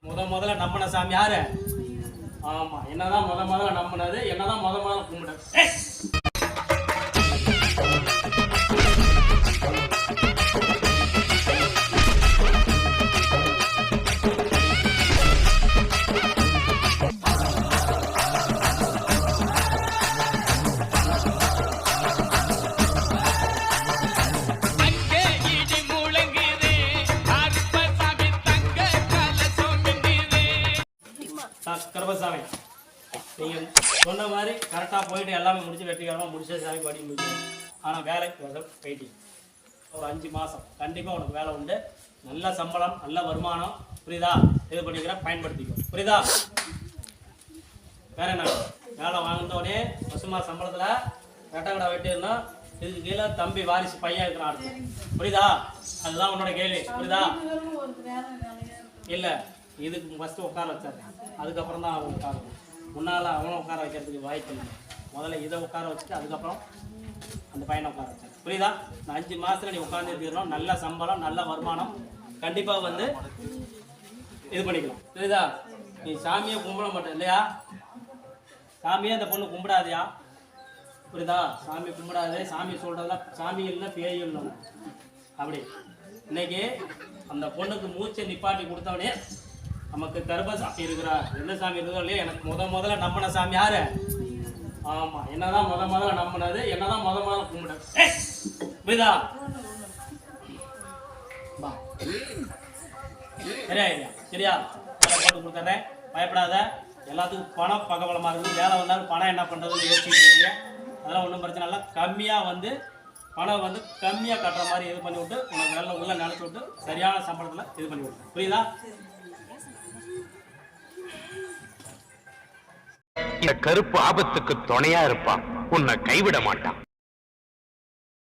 முதல்ல நம்பின சாமி யாரு? ஆமா, என்னதான் முதல்ல நம்பினது, என்னதான் முதல்ல கும்பிடுறது. கருப்பசாமி, நீங்க சொன்ன மாதிரி கரெக்டா போயிட்டு எல்லாமே முடிச்சு வெற்றிகரமா முடிச்ச சாமி படி முடிச்சு. ஆனா வேலைக்கு வெயிட்டிங் ஒரு 5 மாசம் கண்டிப்பா உனக்கு வேலை உண்டு. நல்ல சம்பளம், நல்ல வருமானம், புரியுதா? இது பண்ணிக்கிற பயன்படுத்திக்கோ, புரியுதா? வேற என்ன வேலை வாங்கினோடனே பசுமா சம்பளத்துல ரெட்டை வெட்டி இருந்தா இதுக்கு கீழே தம்பி வாரிசு பையன் இருக்கிறான், புரியுதா? அதுதான் உன்னோட கேள்வி, புரியுதா? இல்ல, இதுக்கு ஃபஸ்ட்டு உட்கார வச்சாரு, அதுக்கப்புறம் தான் அவன் உட்காரணும். முன்னால் அவனை உட்கார வைக்கிறதுக்கு வாய்ப்பு இல்லை. முதல்ல இதை உட்கார வச்சுட்டு அதுக்கப்புறம் அந்த பையனை உட்கார வச்சாரு, புரியுதா? இந்த 5 மாதத்தில் நீ உட்காந்து இருக்கணும். நல்ல சம்பளம், நல்ல வருமானம், கண்டிப்பாக வந்து இது பண்ணிக்கலாம், புரியுதா? நீ சாமியை கும்பிட மாட்டேன் இல்லையா? சாமியே அந்த பொண்ணு கும்பிடாதியா, புரியுதா? சாமி கும்பிடாது, சாமி சொல்கிறதெல்லாம் சாமி இல்லை பேய் இல்லை. அப்படி இன்னைக்கு அந்த பொண்ணுக்கு மூச்சை நிப்பாட்டி கொடுத்தவனே நமக்கு கருப்பசாமி இருக்கிறார். எந்த சாமி இருக்கிறதோ இல்லையா, எனக்கு முதல்ல நம்பின சாமி யாரு? ஆமா, என்னதான் முதல்ல நம்பினது, என்னதான் முதல்ல கும்பிடுறது. புரியுதா? சரியா சரியா? போட்டு கொடுத்துட்றேன், பயப்படாத. எல்லாத்துக்கும் பணம் பகவலமாக இருக்குது. வேலை வந்தாலும் பணம் என்ன பண்ணுறதுன்னு யோசிச்சுட்டு இருக்கீங்க. அதெல்லாம் ஒன்றும் பிரச்சனை இல்லை. கம்மியாக வந்து பணம் வந்து கம்மியாக கட்டுற மாதிரி இது பண்ணி விட்டு உனக்கு வேலை உள்ள நினச்சி விட்டு சரியான சம்பளத்தில் இது பண்ணி விட்டு, புரியுதா? இந்த கருப்பு ஆபத்துக்கு துணையா இருப்பான், உன்னை கைவிட மாட்டான்.